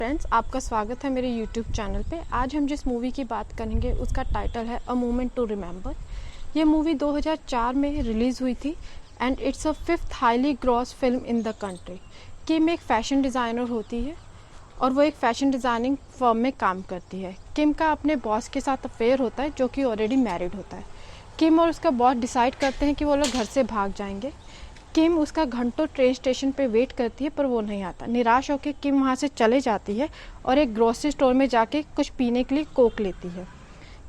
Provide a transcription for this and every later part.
Friends, आपका स्वागत है मेरे यूट्यूब चैनल पे। आज हम जिस मूवी की बात करेंगे उसका टाइटल है अ मोमेंट टू रिमेंबर। ये मूवी 2004 में रिलीज़ हुई थी and it's a fifth highly gross film in the country. Kim एक फ़ैशन डिज़ाइनर होती है और वो एक फ़ैशन डिज़ाइनिंग फर्म में काम करती है। किम का अपने बॉस के साथ अफेयर होता है जो कि ऑलरेडी मैरिड होता है। किम और उसका बॉस डिसाइड करते हैं कि वो लोग घर से भाग जाएंगे। किम उसका घंटों ट्रेन स्टेशन पे वेट करती है पर वो नहीं आता। निराश होकर किम वहाँ से चले जाती है और एक ग्रोसरी स्टोर में जाके कुछ पीने के लिए कोक लेती है।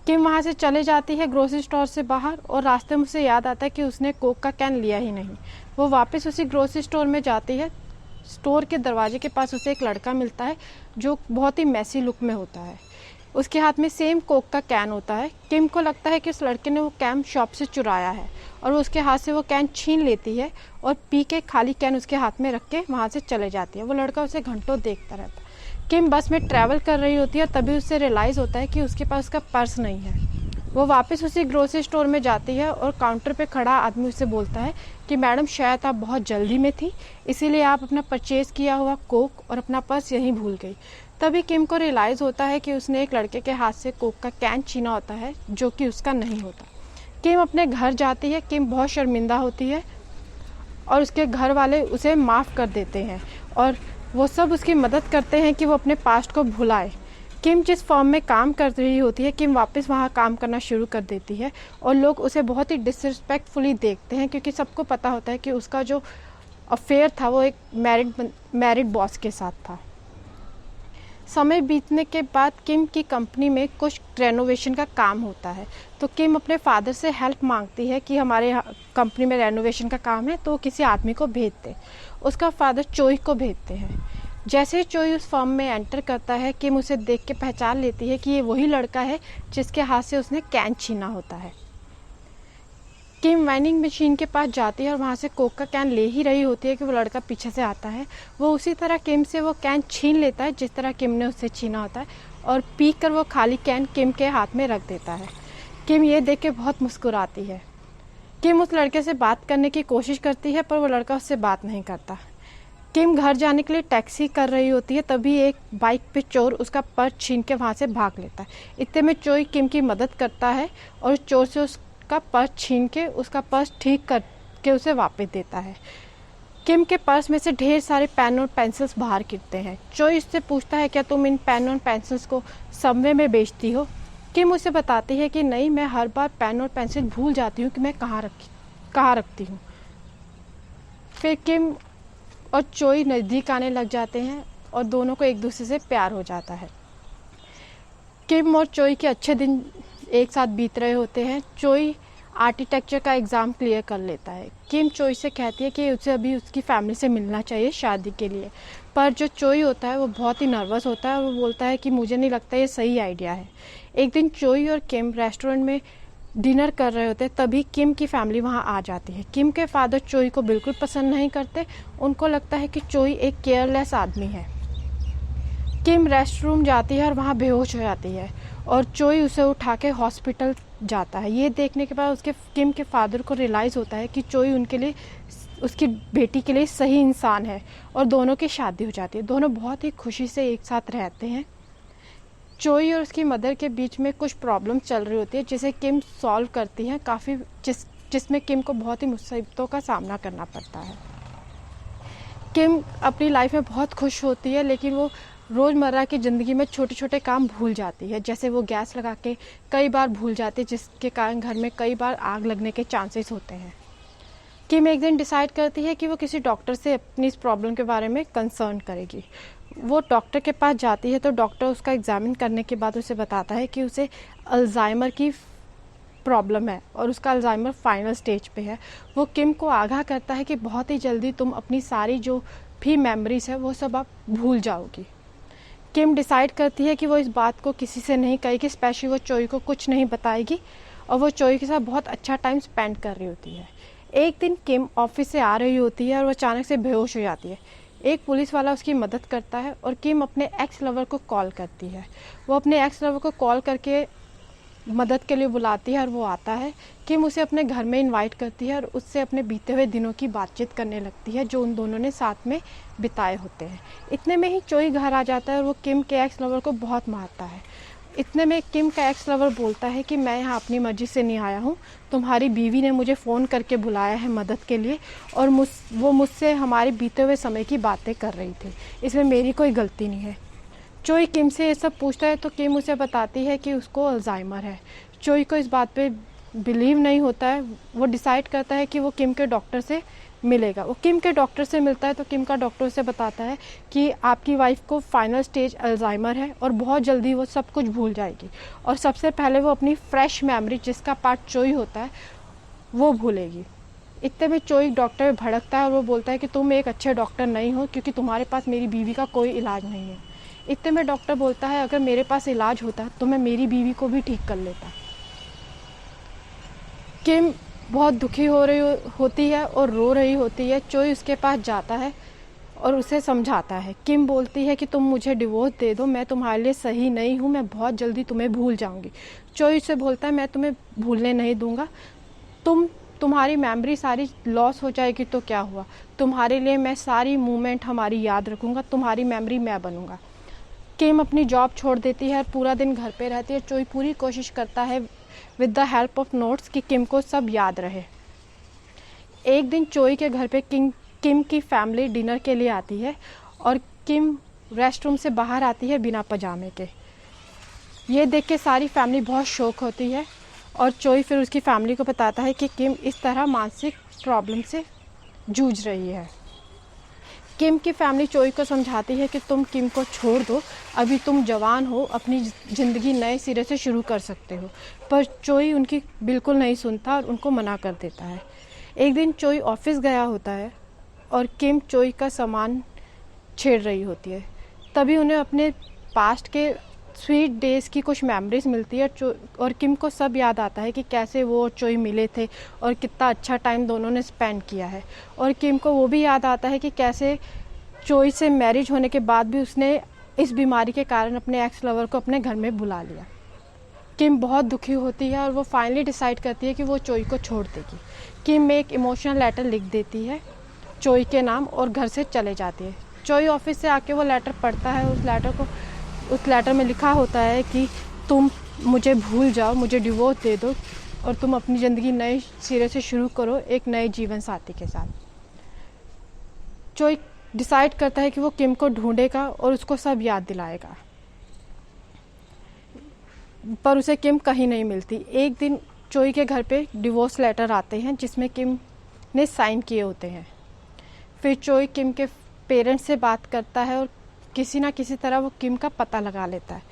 किम वहाँ से चले जाती है ग्रोसरी स्टोर से बाहर और रास्ते में उसे याद आता है कि उसने कोक का कैन लिया ही नहीं। वो वापस उसी ग्रोसरी स्टोर में जाती है। स्टोर के दरवाजे के पास उसे एक लड़का मिलता है जो बहुत ही मैसी लुक में होता है। उसके हाथ में सेम कोक का कैन होता है। किम को लगता है कि उस लड़के ने वो कैन शॉप से चुराया है और वो उसके हाथ से वो कैन छीन लेती है और पी के खाली कैन उसके हाथ में रख के वहाँ से चले जाती है। वो लड़का उसे घंटों देखता रहता है। किम बस में ट्रैवल कर रही होती है, तभी उसे रियलाइज़ होता है कि उसके पास उसका पर्स नहीं है। वो वापस उसी ग्रोसरी स्टोर में जाती है और काउंटर पे खड़ा आदमी उससे बोलता है कि मैडम, शायद आप बहुत जल्दी में थी, इसीलिए आप अपना परचेज़ किया हुआ कोक और अपना पर्स यहीं भूल गई। तभी किम को रियलाइज़ होता है कि उसने एक लड़के के हाथ से कोक का कैन छीना होता है जो कि उसका नहीं होता। किम अपने घर जाती है। किम बहुत शर्मिंदा होती है और उसके घर वाले उसे माफ़ कर देते हैं और वो सब उसकी मदद करते हैं कि वो अपने पास्ट को भुलाए। किम जिस फर्म में काम कर रही होती है, किम वापस वहाँ काम करना शुरू कर देती है और लोग उसे बहुत ही डिसरिस्पेक्टफुली देखते हैं क्योंकि सबको पता होता है कि उसका जो अफेयर था वो एक मैरिड बॉस के साथ था। समय बीतने के बाद किम की कंपनी में कुछ रेनोवेशन का काम होता है, तो किम अपने फादर से हेल्प मांगती है कि हमारे कंपनी में रेनोवेशन का काम है तो किसी आदमी को भेज दे। उसका फादर चोई को भेजते हैं। जैसे ही चोई उस फर्म में एंटर करता है, किम उसे देख के पहचान लेती है कि ये वही लड़का है जिसके हाथ से उसने कैन छीना होता है। किम वेंडिंग मशीन के पास जाती है और वहाँ से कोक का कैन ले ही रही होती है कि वो लड़का पीछे से आता है। वो उसी तरह किम से वो कैन छीन लेता है जिस तरह किम ने उससे छीना होता है और पी कर वो खाली कैन किम के हाथ में रख देता है। किम ये देख के बहुत मुस्कुराती है। किम उस लड़के से बात करने की कोशिश करती है पर वो लड़का उससे बात नहीं करता। किम घर जाने के लिए टैक्सी कर रही होती है, तभी एक बाइक पे चोर उसका पर्स छीन के वहाँ से भाग लेता है। इतने में चोर किम की मदद करता है और चोर से उसका पर्स छीन के उसका पर्स ठीक करके उसे वापस देता है। किम के पर्स में से ढेर सारे पेन और पेंसिल्स बाहर गिरते हैं। चोर इससे पूछता है, क्या तुम इन पेन और पेंसिल्स को सबवे में बेचती हो? किम उसे बताती है कि नहीं, मैं हर बार पेन और पेंसिल भूल जाती हूँ कि मैं कहाँ रखती हूँ। फिर किम और चोई नज़दीक आने लग जाते हैं और दोनों को एक दूसरे से प्यार हो जाता है। किम और चोई के अच्छे दिन एक साथ बीत रहे होते हैं। चोई आर्किटेक्चर का एग्ज़ाम क्लियर कर लेता है। किम चोई से कहती है कि उसे अभी उसकी फैमिली से मिलना चाहिए शादी के लिए, पर जो चोई होता है वो बहुत ही नर्वस होता है और वो बोलता है कि मुझे नहीं लगता ये सही आइडिया है। एक दिन चोई और किम रेस्टोरेंट में डिनर कर रहे होते, तभी किम की फैमिली वहाँ आ जाती है। किम के फादर चोई को बिल्कुल पसंद नहीं करते। उनको लगता है कि चोई एक केयरलेस आदमी है। किम रेस्ट रूम जाती है और वहाँ बेहोश हो जाती है और चोई उसे उठा के हॉस्पिटल जाता है। ये देखने के बाद किम के फादर को रियलाइज़ होता है कि चोई उनके लिए, उसकी बेटी के लिए सही इंसान है और दोनों की शादी हो जाती है। दोनों बहुत ही खुशी से एक साथ रहते हैं। चोई और उसकी मदर के बीच में कुछ प्रॉब्लम चल रही होती है जिसे किम सॉल्व करती है काफ़ी, जिसमें किम को बहुत ही मुसीबतों का सामना करना पड़ता है। किम अपनी लाइफ में बहुत खुश होती है, लेकिन वो रोज़मर्रा की ज़िंदगी में छोटे छोटे काम भूल जाती है। जैसे वो गैस लगा के कई बार भूल जाती है, जिसके कारण घर में कई बार आग लगने के चांसेस होते हैं। किम एक दिन डिसाइड करती है कि वो किसी डॉक्टर से अपनी इस प्रॉब्लम के बारे में कंसर्न करेगी। वो डॉक्टर के पास जाती है तो डॉक्टर उसका एग्जामिन करने के बाद उसे बताता है कि उसे अल्जाइमर की प्रॉब्लम है और उसका अल्जाइमर फाइनल स्टेज पे है। वो किम को आगाह करता है कि बहुत ही जल्दी तुम अपनी सारी जो भी मेमोरीज है वो सब आप भूल जाओगी। किम डिसाइड करती है कि वो इस बात को किसी से नहीं कहेगी, स्पेशली वो चोई को कुछ नहीं बताएगी और वो चोई के साथ बहुत अच्छा टाइम स्पेंड कर रही होती है। एक दिन किम ऑफिस से आ रही होती है और वो अचानक से बेहोश हो जाती है। एक पुलिस वाला उसकी मदद करता है और किम अपने एक्स लवर को कॉल करती है। वो अपने एक्स लवर को कॉल करके मदद के लिए बुलाती है और वो आता है। किम उसे अपने घर में इनवाइट करती है और उससे अपने बीते हुए दिनों की बातचीत करने लगती है जो उन दोनों ने साथ में बिताए होते हैं। इतने में ही चोई घर आ जाता है और वो किम के एक्स लवर को बहुत मारता है। इतने में किम का एक्स लवर बोलता है कि मैं यहाँ अपनी मर्जी से नहीं आया हूँ, तुम्हारी बीवी ने मुझे फ़ोन करके बुलाया है मदद के लिए और वो मुझसे हमारे बीते हुए समय की बातें कर रही थी, इसमें मेरी कोई गलती नहीं है। चोई किम से ये सब पूछता है तो किम उसे बताती है कि उसको अल्जाइमर है। चोई को इस बात पे बिलीव नहीं होता है। वो डिसाइड करता है कि वो किम के डॉक्टर से मिलेगा। वो किम के डॉक्टर से मिलता है तो किम का डॉक्टर उसे बताता है कि आपकी वाइफ को फाइनल स्टेज अल्जाइमर है और बहुत जल्दी वो सब कुछ भूल जाएगी और सबसे पहले वो अपनी फ्रेश मेमोरी जिसका पार्ट चोई होता है वो भूलेगी। इतने में चोई डॉक्टर भड़कता है और वो बोलता है कि तुम एक अच्छे डॉक्टर नहीं हो क्योंकि तुम्हारे पास मेरी बीवी का कोई इलाज नहीं है। इतने में डॉक्टर बोलता है अगर मेरे पास इलाज होता तो मैं मेरी बीवी को भी ठीक कर लेता। किम बहुत दुखी होती है और रो रही होती है। चोई उसके पास जाता है और उसे समझाता है। किम बोलती है कि तुम मुझे डिवोर्स दे दो, मैं तुम्हारे लिए सही नहीं हूँ, मैं बहुत जल्दी तुम्हें भूल जाऊँगी। चोई से बोलता है मैं तुम्हें भूलने नहीं दूँगा, तुम्हारी मेमोरी सारी लॉस हो जाएगी तो क्या हुआ, तुम्हारे लिए मैं सारी मूवमेंट हमारी याद रखूँगा, तुम्हारी मेमोरी मैं बनूँगा। किम अपनी जॉब छोड़ देती है और पूरा दिन घर पे रहती है। चोई पूरी कोशिश करता है with the help of notes कि किम को सब याद रहे। एक दिन चोई के घर पे किम की फैमिली डिनर के लिए आती है और किम रेस्टरूम से बाहर आती है बिना पजामे के। ये देख के सारी फैमिली बहुत शॉक होती है और चोई फिर उसकी फैमिली को बताता है कि किम इस तरह मानसिक प्रॉब्लम से जूझ रही है। किम की फैमिली चोई को समझाती है कि तुम किम को छोड़ दो, अभी तुम जवान हो, अपनी ज़िंदगी नए सिरे से शुरू कर सकते हो। पर चोई उनकी बिल्कुल नहीं सुनता और उनको मना कर देता है। एक दिन चोई ऑफिस गया होता है और किम चोई का सामान छेड़ रही होती है। तभी उन्हें अपने पास्ट के स्वीट डेज़ की कुछ मेमोरीज मिलती है और किम को सब याद आता है कि कैसे वो और चोई मिले थे और कितना अच्छा टाइम दोनों ने स्पेंड किया है। और किम को वो भी याद आता है कि कैसे चोई से मैरिज होने के बाद भी उसने इस बीमारी के कारण अपने एक्स लवर को अपने घर में बुला लिया। किम बहुत दुखी होती है और वो फाइनली डिसाइड करती है कि वो चोई को छोड़ देगी। किम एक इमोशनल लेटर लिख देती है चोई के नाम और घर से चले जाती है। चोई ऑफिस से आके वो लेटर पढ़ता है। उस लेटर में लिखा होता है कि तुम मुझे भूल जाओ, मुझे डिवोर्स दे दो और तुम अपनी ज़िंदगी नए सिरे से शुरू करो एक नए जीवन साथी के साथ। चोई डिसाइड करता है कि वो किम को ढूंढेगा और उसको सब याद दिलाएगा, पर उसे किम कहीं नहीं मिलती। एक दिन चोई के घर पे डिवोर्स लेटर आते हैं जिसमें किम ने साइन किए होते हैं। फिर चोई किम के पेरेंट्स से बात करता है और किसी ना किसी तरह वो किम का पता लगा लेता है।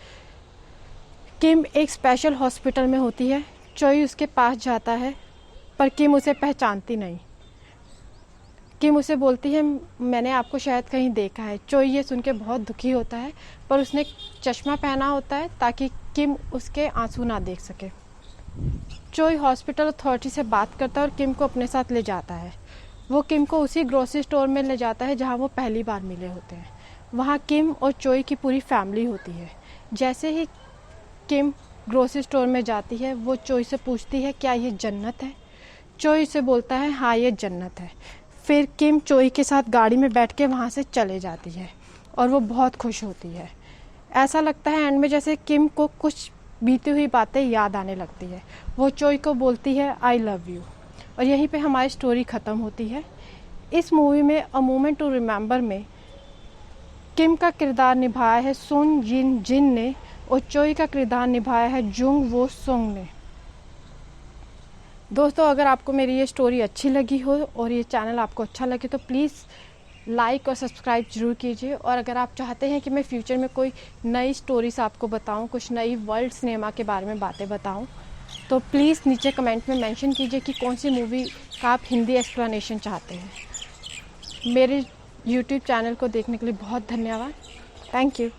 किम एक स्पेशल हॉस्पिटल में होती है। चोई उसके पास जाता है पर किम उसे पहचानती नहीं। किम उसे बोलती है मैंने आपको शायद कहीं देखा है। चोई ये सुन के बहुत दुखी होता है पर उसने चश्मा पहना होता है ताकि किम उसके आंसू ना देख सके। चोई हॉस्पिटल अथॉरिटी से बात करता है और किम को अपने साथ ले जाता है। वो किम को उसी ग्रोसरी स्टोर में ले जाता है जहाँ वो पहली बार मिले होते हैं। वहाँ किम और चोई की पूरी फैमिली होती है। जैसे ही किम ग्रोसरी स्टोर में जाती है वो चोई से पूछती है क्या ये जन्नत है। चोई से बोलता है हाँ ये जन्नत है। फिर किम चोई के साथ गाड़ी में बैठ के वहाँ से चले जाती है और वो बहुत खुश होती है। ऐसा लगता है एंड में जैसे किम को कुछ बीती हुई बातें याद आने लगती है। वो चोई को बोलती है आई लव यू और यहीं पे हमारी स्टोरी ख़त्म होती है। इस मूवी में अ मोमेंट टू रिमेंबर में किम का किरदार निभाया है सुन जिन जिन ने और चोई का किरदार निभाया है जुंग वो सुंग ने। दोस्तों अगर आपको मेरी ये स्टोरी अच्छी लगी हो और ये चैनल आपको अच्छा लगे तो प्लीज़ लाइक और सब्सक्राइब ज़रूर कीजिए। और अगर आप चाहते हैं कि मैं फ्यूचर में कोई नई स्टोरीज़ आपको बताऊं, कुछ नई वर्ल्ड सिनेमा के बारे में बातें बताऊं, तो प्लीज़ नीचे कमेंट में मेंशन कीजिए कि कौन सी मूवी का आप हिंदी एक्सप्लेनेशन चाहते हैं। मेरे YouTube चैनल को देखने के लिए बहुत धन्यवाद। Thank you.